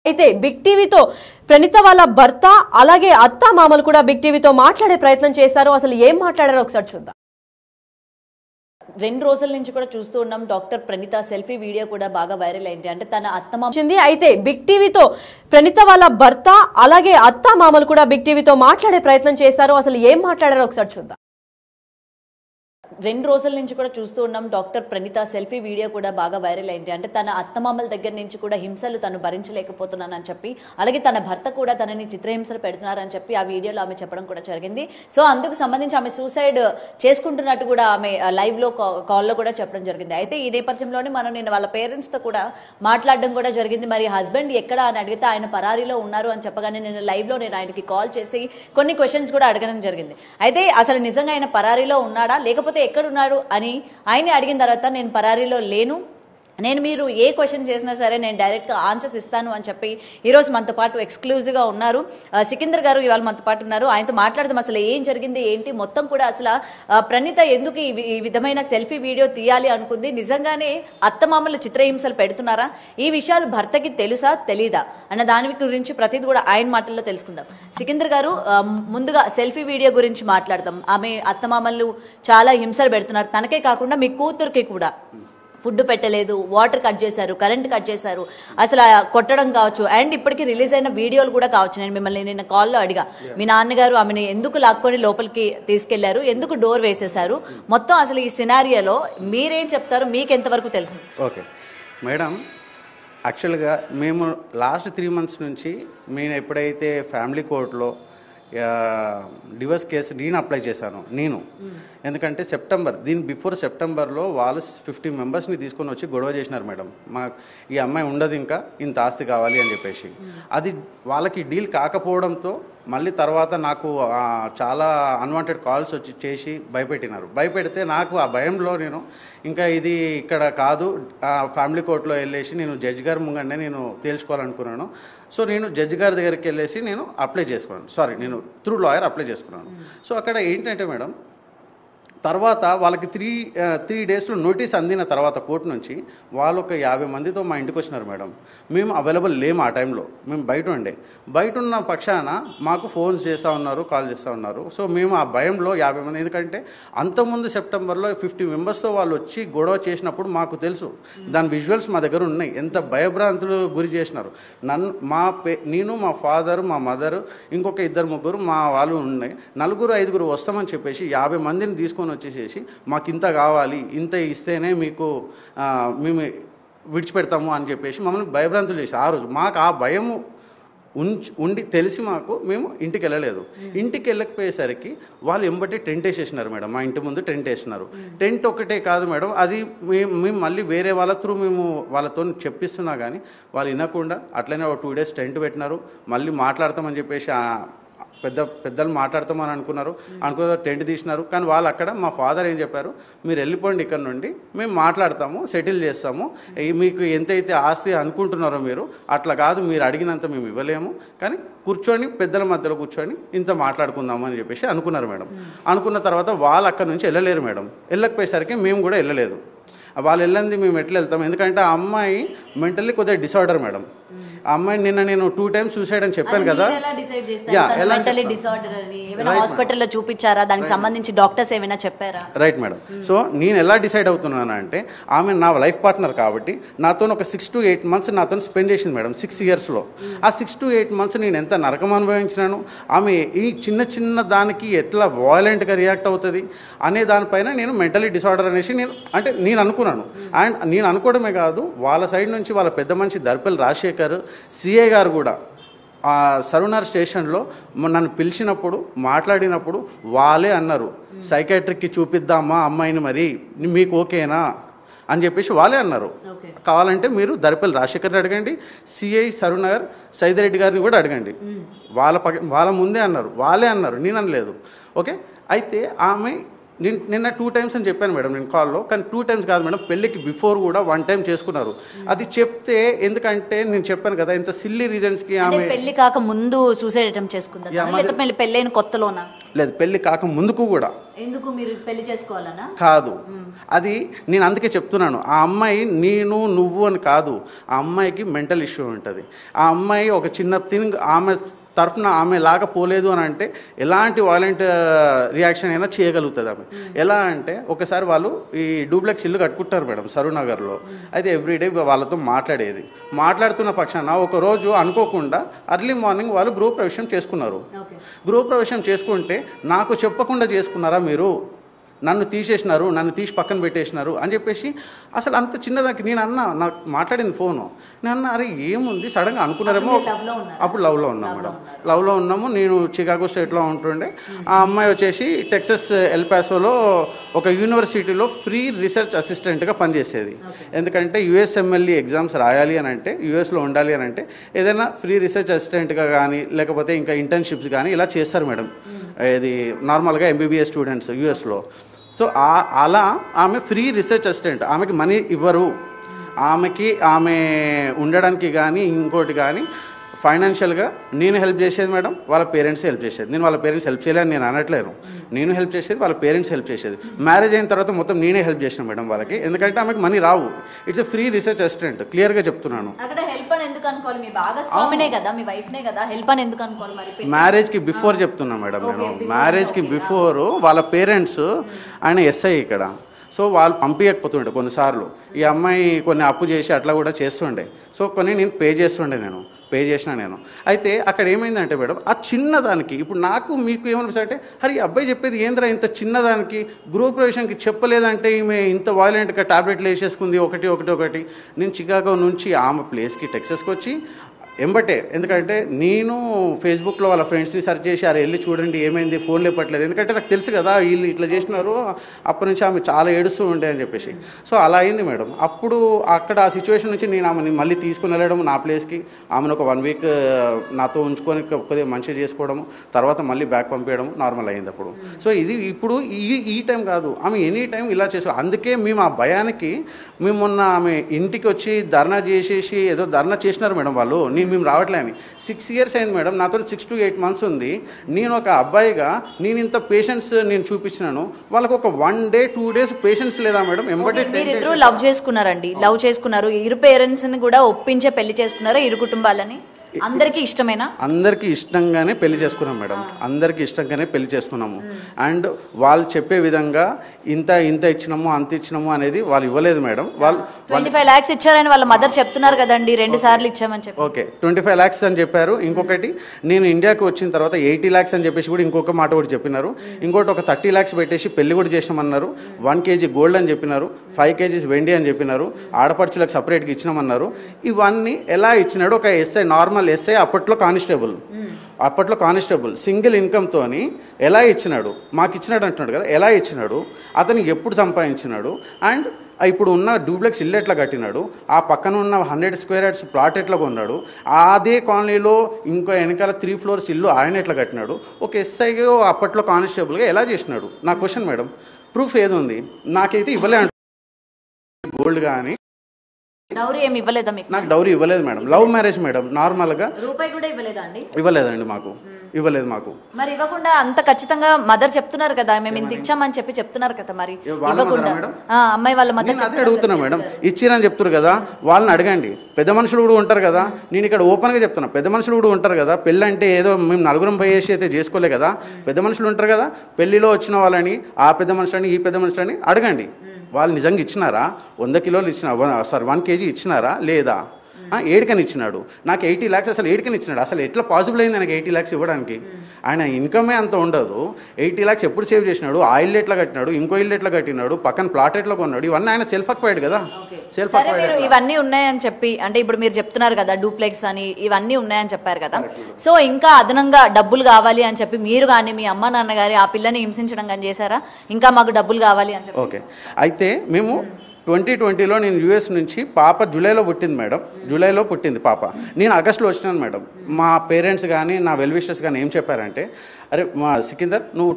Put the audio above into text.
అయితే బిగ్ టీవీతో ప్రణీత వాళ్ళ భర్త అలాగే అత్త మామలు కూడా బిగ్ టీవీతో మాట్లాడే ప్రయత్నం చేశారు. అసలు ఏం మాట్లాడారో ఒకసారి చూద్దాం. 2 రోజుల నుంచి కూడా చూస్తూ ఉన్నాం డాక్టర్ ప్రణీత సెల్ఫీ వీడియో కూడా బాగా వైరల్ అయింది. అంటే తన అత్తమామ అయితే బిగ్ టీవీతో ప్రణీత వాళ్ళ భర్త అలాగే అత్త మామలు కూడా బిగ్ టీవీతో మాట్లాడే ప్రయత్నం చేశారు. అసలు ఏం మాట్లాడారో ఒకసారి చూద్దాం. 2 రోజుల నుంచి కూడా చూస్తూ ఉన్నాం డాక్టర్ ప్రణీత సెల్ఫీ వీడియో కూడా బాగా వైరల్ అయింది. అంటే తన అత్తమామల దగ్గర నుంచి కూడా హింసలు తను భరించలేకపోతున్నానని చెప్పి, అలాగే తన భర్త కూడా తనని చిత్రహింసలు పెడుతున్నారని చెప్పి ఆ వీడియోలో ఆమె చెప్పడం కూడా జరిగింది. సో అందుకు సంబంధించి ఆమె సూసైడ్ చేసుకుంటున్నట్టు కూడా ఆమె లైవ్ లో కాల్లో కూడా చెప్పడం జరిగింది. అయితే ఈ నేపథ్యంలోనే నేను వాళ్ళ పేరెంట్స్ తో కూడా మాట్లాడడం కూడా జరిగింది. మరి హస్బెండ్ ఎక్కడ అని అడిగితే ఆయన పరారీలో ఉన్నారు అని చెప్పగానే నేను లైవ్ లో ఆయనకి కాల్ చేసి కొన్ని క్వశ్చన్స్ కూడా అడగడం జరిగింది. అయితే అసలు నిజంగా ఆయన పరారీలో ఉన్నాడా లేకపోతే ఎక్కడున్నాడు అని ఆయన అడిగిన తర్వాత నేను పరారీలో లేను, నేను మీరు ఏ క్వశ్చన్ చేసినా సరే నేను డైరెక్ట్గా ఆన్సర్స్ ఇస్తాను అని చెప్పి ఈరోజు మనతో పాటు ఎక్స్క్లూజివ్గా ఉన్నారు సికిందర్ గారు. ఇవాళ మనతో పాటు ఉన్నారు. ఆయనతో మాట్లాడదాం అసలు ఏం జరిగింది ఏంటి మొత్తం కూడా. అసలు ప్రణీత ఎందుకు ఈ విధమైన సెల్ఫీ వీడియో తీయాలి అనుకుంది, నిజంగానే అత్తమామలు చిత్రహింసలు పెడుతున్నారా, ఈ విషయాలు భర్తకి తెలుసా తెలీదా అన్న దాని గురించి ప్రతిదీ కూడా ఆయన మాటల్లో తెలుసుకుందాం. సికిందర్ గారు, ముందుగా సెల్ఫీ వీడియో గురించి మాట్లాడదాం. ఆమె అత్తమామలు చాలా హింసలు పెడుతున్నారు, తనకే కాకుండా మీ కూతురికి కూడా ఫుడ్ పెట్టలేదు, వాటర్ కట్ చేశారు, కరెంట్ కట్ చేశారు, అసలు కొట్టడం కావచ్చు, అండ్ ఇప్పటికీ రిలీజ్ అయిన వీడియోలు కూడా కావచ్చు. నేను మిమ్మల్ని నిన్న కాల్లో అడిగా, మీ నాన్నగారు ఆమెను ఎందుకు లాక్కొని లోపలికి తీసుకెళ్లారు, ఎందుకు డోర్ వేసేశారు, మొత్తం అసలు ఈ సినారియోలో మీరేం చెప్తారు, మీకు ఎంతవరకు తెలుసు? ఓకే మేడం, యాక్చువల్గా మేము లాస్ట్ 3 months నుంచి నేను ఎప్పుడైతే ఫ్యామిలీ కోర్టులో డివోర్స్ కేసు నేను అప్లై చేశాను. ఎందుకంటే దీని బిఫోర్ సెప్టెంబర్లో వాళ్ళు 50 మెంబర్స్ని తీసుకొని వచ్చి గొడవ చేసినారు మేడం. ఈ అమ్మాయి ఉండదు, ఇంకా ఇంత ఆస్తి కావాలి అని చెప్పేసి. అది వాళ్ళకి డీల్ కాకపోవడంతో మళ్ళీ తర్వాత నాకు చాలా అన్వాంటెడ్ కాల్స్ చేసి భయపెడితే నాకు ఆ భయంలో నేను ఇంకా ఇది ఇక్కడ కాదు, ఫ్యామిలీ కోర్టులో వెళ్ళేసి నేను జడ్జి గారి ముంగండే నేను తేల్చుకోవాలనుకున్నాను. సో నేను జడ్జి గారి దగ్గరికి వెళ్ళేసి నేను అప్లై చేసుకున్నాను, నేను త్రూ లాయర్ అప్లై చేసుకున్నాను. సో అక్కడ ఏంటంటే మేడం, తర్వాత వాళ్ళకి 3 daysలో నోటీస్ అందిన తర్వాత కోర్టు నుంచి వాళ్ళు ఒక 50 మందితో మా ఇంటికి వచ్చినారు మేడం. మేము అవైలబుల్ లేము ఆ టైంలో, మేము బయట ఉన్న పక్షాన మాకు ఫోన్స్ చేస్తూ ఉన్నారు, కాల్ చేస్తూ ఉన్నారు. సో మేము ఆ భయంలో 50 మంది, ఎందుకంటే అంతకుముందు సెప్టెంబర్లో 50 మెంబర్స్తో వాళ్ళు వచ్చి గొడవ చేసినప్పుడు మాకు తెలుసు, దాని విజువల్స్ మా దగ్గర ఉన్నాయి, ఎంత భయభ్రాంతులు గురి చేసినారు. నేను మా ఫాదర్, మా మదర్, ఇంకొక 2-3 మా వాళ్ళు ఉన్నాయి, 4-5 వస్తామని చెప్పేసి 50 మందిని తీసుకొని వచ్చేసేసి మాకు ఇంత కావాలి, ఇంత ఇస్తేనే మీకు మేము విడిచిపెడతాము అని చెప్పేసి మమ్మల్ని భయభ్రాంతులు చేసి, ఆ రోజు మాకు ఆ భయము ఉండి తెలిసి మేము ఇంటికి వెళ్ళలేదు. ఇంటికి వెళ్ళకపోయేసరికి వాళ్ళు ఎంబటే టెంట్ వేసేసినారు మేడం. మా ఇంటి ముందు టెంట్ వేసినారు. టెంట్ ఒకటే కాదు మేడం, అది మేము మళ్ళీ వేరే వాళ్ళ త్రూ మేము వాళ్ళతో చెప్పిస్తున్నా కానీ వాళ్ళు వినకుండా అట్లనే 2 days టెంట్ పెట్టినారు. మళ్ళీ మాట్లాడతామని చెప్పేసి పెద్దలు మాట్లాడతామని అనుకున్న టెంట్ తీసినారు. కానీ వాళ్ళు అక్కడ మా ఫాదర్ ఏం చెప్పారు, మీరు వెళ్ళిపోండి ఇక్కడ నుండి, మేము మాట్లాడతాము, సెటిల్ చేస్తాము, మీకు ఎంతైతే ఆస్తి అనుకుంటున్నారో మీరు అట్లా కాదు, మీరు అడిగినంత మేము ఇవ్వలేము, కానీ పెద్దల మధ్యలో కూర్చొని ఇంత మాట్లాడుకుందాము అని చెప్పేసి అనుకున్నారు మేడం. అనుకున్న తర్వాత వాళ్ళు అక్కడ నుంచి వెళ్ళలేరు మేడం. వెళ్ళకపోయేసరికి మేము కూడా వెళ్ళలేదు. వాళ్ళు వెళ్ళంది మేము ఎట్లా వెళ్తాం, ఎందుకంటే ఆ అమ్మాయి మెంటల్లీ కొద్దిగా డిసార్డర్ మేడం. ఆ అమ్మాయి నిన్న నేను 2 times సూసైడ్ అని చెప్పాను కదా. హాస్పిటల్లో చూపించారా, దానికి సంబంధించి డాక్టర్స్ ఏమైనా చెప్పారా? Right madam. సో నేను ఎలా డిసైడ్ అవుతున్నాను అంటే, ఆమె నా లైఫ్ పార్ట్నర్ కాబట్టి నాతో ఒక 6 to 8 months నాతో స్పెండ్ చేసింది మేడం. 6 yearsలో ఆ 6 to 8 months నేను ఎంత నరకం అనుభవించినాను, ఆమె ఈ చిన్న దానికి ఎట్లా వాయలెంట్గా రియాక్ట్ అవుతుంది అనే దానిపైన నేను మెంటలీ డిసార్డర్ అనేసి నేను అనుకున్నాను. అండ్ నేను అనుకోవడమే కాదు, వాళ్ళ సైడ్ నుంచి వాళ్ళ పెద్ద మనిషి దర్పల్లి రాజశేఖర్ సిఐ గారు కూడా సరునార్ స్టేషన్లో నన్ను పిలిచినప్పుడు మాట్లాడినప్పుడు వాళ్ళే అన్నారు, సైకాట్రిక్కి చూపిద్దామా అమ్మాయిని, మరి మీకు ఓకేనా అని చెప్పేసి వాళ్ళే అన్నారు. కావాలంటే మీరు దర్పల్లి రాజశేఖర్ని అడగండి, సిఐ సరునగర్ సైదిరెడ్డి గారిని కూడా అడగండి, వాళ్ళ ముందే అన్నారు, వాళ్ళే అన్నారు, నేను అనలేదు. ఓకే, అయితే ఆమె నిన్న 2 times అని చెప్పాను మేడం నేను కాల్లో, కానీ 2 times కాదు మేడం, పెళ్ళికి బిఫోర్ కూడా 1 time చేసుకున్నారు. అది చెప్తే ఎందుకంటే నేను చెప్పాను కదా ఇంత సిల్లీ రీజన్స్కి ఆమె పెళ్లి కాక ముందు సూసైడ్ అటెంప్ట్ చేసుకుందా, లేకపోతే పెళ్ళైన కొత్తలోనా? లేదు, పెళ్లి కాక ముందుకు కూడా. ఎందుకు మీరు పెళ్లి చేసుకోవాలనా? కాదు, అది నేను అందుకే చెప్తున్నాను. ఆ అమ్మాయి నువ్వు అని కాదు, ఆ అమ్మాయికి మెంటల్ ఇష్యూ ఉంటుంది. ఆ అమ్మాయి ఒక చిన్న థింగ్ ఆమె తరఫున ఆమె లాగా పోలేదు అని అంటే ఎలాంటి వాలెంట్ రియాక్షన్ అయినా చేయగలుగుతుంది ఆమె. ఎలా అంటే ఒకసారి వాళ్ళు ఈ డూప్లెక్స్ ఇల్లు కట్టుకుంటారు మేడం సరూనగర్లో. అయితే ఎవ్రీడే వాళ్ళతో మాట్లాడుతున్న పక్షాన ఒకరోజు అనుకోకుండా అర్లీ మార్నింగ్ వాళ్ళు గృహప్రవేశం చేసుకున్నారు. గృహప్రవేశం చేసుకుంటే నాకు చెప్పకుండా చేసుకున్నారా మీరు, నన్ను తీసేసినారు, నన్ను తీసి పక్కన పెట్టేసినారు అని చెప్పేసి అసలు అంత చిన్నదానికి నేను నాకు మాట్లాడింది ఫోను. నేను అన్న అరే ఏముంది సడన్గా అనుకున్నారేమో. అప్పుడు లవ్లో ఉన్నాం మేడం, లవ్లో ఉన్నాము. నేను చికాగో స్టేట్లో ఉంటుండే, ఆ అమ్మాయి వచ్చేసి టెక్సస్ ఎల్పాసోలో ఒక యూనివర్సిటీలో ఫ్రీ రీసెర్చ్ అసిస్టెంట్గా పనిచేసేది. ఎందుకంటే USMLE ఎగ్జామ్స్ రాయాలి అని అంటే, యూఎస్లో ఉండాలి అని అంటే ఏదైనా ఫ్రీ రీసెర్చ్ అసిస్టెంట్గా కానీ లేకపోతే ఇంకా ఇంటర్న్షిప్స్ కానీ ఇలా చేస్తారు మేడం. ఇది నార్మల్గా MBBS స్టూడెంట్స్ యూఎస్లో. సో అలా ఆమె ఫ్రీ రీసెర్చ్ అసిస్టెంట్, ఆమెకి మనీ ఇవ్వరు, ఆమె ఉండడానికి కానీ ఇంకోటి కానీ ఫైనాన్షియల్గా నేను హెల్ప్ చేసేది మేడం, వాళ్ళ పేరెంట్స్ హెల్ప్ చేసేది. నేను వాళ్ళ పేరెంట్స్ హెల్ప్ చేయలేని నేను అనట్లేను, నేను హెల్ప్ చేసేది, వాళ్ళ పేరెంట్స్ హెల్ప్ చేసేది. మ్యారేజ్ అయిన తర్వాత మొత్తం నేనే హెల్ప్ చేసిన మేడం వాళ్ళకి, ఎందుకంటే ఆమెకు money Rao. It's free research assistant, క్లియర్గా చెప్తున్నాను. మ్యారేజ్కి బిఫోర్ చెప్తున్నా మేడం నేను, మ్యారేజ్కి బిఫోర్ వాళ్ళ పేరెంట్స్, ఆయన SI ఇక్కడ, సో వాళ్ళు పంపించకపోతుండే కొన్నిసార్లు. ఈ అమ్మాయి కొన్ని అప్పు చేసి అట్లా కూడా చేస్తుండే, సో కొన్ని నేను పే చేసిన నేను. అయితే అక్కడ ఏమైందంటే మేడం ఆ చిన్నదానికి ఇప్పుడు నాకు మీకు ఏమనిపిస్తుందంటే అరే ఈ అబ్బాయి చెప్పేది ఏంద్రా ఇంత చిన్నదానికి గృహప్రవేశానికి చెప్పలేదంటే ఈమె ఇంత వాయిలెంట్గా టాబ్లెట్లు వేసేసుకుంది ఒకటి. నేను చికాగో నుంచి ఆమె ప్లేస్కి టెక్సస్కి వచ్చి ఎంబటే, ఎందుకంటే నేను ఫేస్బుక్లో వాళ్ళ ఫ్రెండ్స్ని సెర్చ్ చేసి అరే వెళ్ళి చూడండి ఏమైంది, ఫోన్ లేపట్లేదు, ఎందుకంటే నాకు తెలుసు కదా వీళ్ళు ఇట్లా చేసినారు, అప్పటి నుంచి ఆమె చాలా ఏడుస్తూ ఉండే అని చెప్పేసి. సో అలా అయింది మేడం. అప్పుడు అక్కడ ఆ సిచ్యువేషన్ నుంచి నేను ఆమెను మళ్ళీ తీసుకుని వెళ్ళడం నా ప్లేస్కి, ఆమెను ఒక 1 week నాతో ఉంచుకొని కొద్దిగా మంచిగా చేసుకోవడము, తర్వాత మళ్ళీ బ్యాక్ పంపించడం నార్మల్ అయింది అప్పుడు. సో ఇది ఇప్పుడు ఈ టైం కాదు, ఆమె ఎనీ టైం ఇలా చేసుకో. అందుకే మేము ఆ భయానికి మేము మొన్న ఆమె ఇంటికి వచ్చి ధర్నా చేసేసి ఏదో ధర్నా చేసినారు మేడం వాళ్ళు, మేము రావట్లేని. 6 years అయింది మేడం, నాతో 6 to 8 months ఉంది. నేను ఒక అబ్బాయిగా నేను ఇంత పేషెన్స్ నేను చూపించినాను, వాళ్ళకి ఒక 1 day 2 days పేషెన్స్ లేదా మేడం? మీరిద్దరూ లవ్ చేసుకున్నారండి, లవ్ చేసుకున్నారు, ఇరు పేరెంట్స్ ని కూడా ఒప్పించే పెళ్లి చేసుకున్నారు, ఇరు కుటుంబాలని. అందరికీ ఇష్టమేనా? అందరికీ ఇష్టంగానే పెళ్లి చేసుకున్నాం మేడం, అందరికీ ఇష్టంగానే పెళ్లి చేసుకున్నాము. అండ్ వాళ్ళు చెప్పే విధంగా ఇంత ఇచ్చినాము అంత ఇచ్చినాము అనేది వాళ్ళు ఇవ్వలేదు మేడం. వాళ్ళు 25 lakhs ఇచ్చారని వాళ్ళ మదర్ చెప్తున్నారు కదండి, 2 సార్లు ఇచ్చామని చెప్పి. ఓకే, 25 lakhs అని చెప్పారు. ఇంకొకటి నేను ఇండియాకి వచ్చిన తర్వాత 80 lakhs అని చెప్పేసి కూడా ఇంకొక మాట కూడా చెప్పినారు. ఇంకోటి ఒక 30 lakhs పెట్టేసి పెళ్లి కూడా చేసినామన్నారు. 1 kg గోల్డ్ అని చెప్పినారు, 5 kgs వెండి అని చెప్పినారు, ఆడపడుచులకు సపరేట్గా ఇచ్చినామన్నారు. ఇవన్నీ ఎలా ఇచ్చినాడు ఒక SI, నార్మల్ SI, అప్పట్లో కానిస్టేబుల్ సింగిల్ ఇన్కమ్తో ఎలా ఇచ్చినాడు, మాకు ఇచ్చినాడు అంటున్నాడు కదా, ఎలా ఇచ్చినాడు, అతను ఎప్పుడు సంపాదించినాడు, అండ్ ఇప్పుడు ఉన్న డూప్లెక్స్ ఇల్లు ఎట్లా కట్టినాడు, ఆ పక్కన ఉన్న 100 square yards ప్లాట్ ఎట్లా కొన్నాడు, అదే కాలనీలో ఇంకో వెనకాల 3 floors ఇల్లు ఆయన ఎట్లా కట్టినాడు, ఒక SIగా అప్పట్లో కానిస్టేబుల్గా ఎలా చేసినాడు. నా క్వశ్చన్ మేడం, ప్రూఫ్ ఏది ఉంది? నాకైతే ఇవ్వలే గోల్డ్ కానీ డౌరీ ఏమి ఇవ్వలేదా మీకు? నాకు డౌరీ ఇవ్వలేదు మేడం, లవ్ మ్యారేజ్ మేడం, నార్మల్గా రూపాయి కూడా ఇవ్వలేదా అండి? ఇవ్వలేదండి, ఇవ్వలేదు మాకు. మరి ఇవ్వకుండా అంత ఖచ్చితంగా మదర్ చెప్తున్నారు కదా, మేము ఇంత ఇచ్చామని చెప్పి చెప్తున్నారు కదా, మరి ఇవ్వకుండా అమ్మాయి వాళ్ళ మదర్ అదే అడుగుతున్నా మేడం, ఇచ్చిరని చెప్తున్నారు కదా, వాళ్ళని అడగండి. పెద్ద మనుషులు కూడా ఉంటారు కదా, నేను ఇక్కడ ఓపెన్గా చెప్తున్నా, పెద్ద మనుషులు కూడా ఉంటారు కదా. పెళ్ళి అంటే ఏదో మేము నలుగురం పోయేసి అయితే చేసుకోలే కదా, పెద్ద మనుషులు ఉంటారు కదా, పెళ్లిలో వచ్చిన వాళ్ళని ఆ పెద్ద మనుషులని ఈ పెద్ద మనుషులని అడగండి. వాళ్ళు నిజంగా ఇచ్చినారా, 100 kilos ఇచ్చిన 1 kg ఇచ్చినారా లేదా, ఏడికని ఇచ్చినాడు. నాకు 80 lakhs అసలు ఏడికని ఇచ్చినాడు, అసలు ఎట్లా పాసిబుల్ అయింది నాకు 80 lakhs ఇవ్వడానికి? ఆయన ఇన్కమే అంత ఉండదు, 80 lakhs ఎప్పుడు సేవ్ చేసినాడు, ఆ ఇల్లు ఎట్లా కట్టినాడు, ఇంకో ఇల్లు ఎట్లా కట్టినాడు, పక్కన ప్లాట్ ఎట్లా కొన్నాడు, ఇవన్నీ ఆయన సెల్ఫ్ అక్వైర్డ్ కదా. సెల్ఫ్ అక్వైర్డ్ ఇవన్నీ ఉన్నాయని చెప్పి, అంటే ఇప్పుడు మీరు చెప్తున్నారు కదా డూప్లెక్స్ అని, ఇవన్నీ ఉన్నాయని చెప్పారు కదా, సో ఇంకా అదనంగా డబ్బులు కావాలి అని చెప్పి మీరు కానీ మీ అమ్మ నాన్న గారి ఆ పిల్లని హింసించడం కానీ చేశారా? ఇంకా మాకు డబ్బులు కావాలి అని చెప్పి. ఓకే, అయితే మేము 2020లో నేను US నుంచి, పాప జూలైలో పుట్టింది మేడం, జూలైలో పుట్టింది పాప, నేను ఆగస్టులో వచ్చినాను మేడం. మా పేరెంట్స్ కానీ నా వెల్ విషర్స్ కానీ ఏం చెప్పారంటే, అరే మా సికిందర్ నువ్వు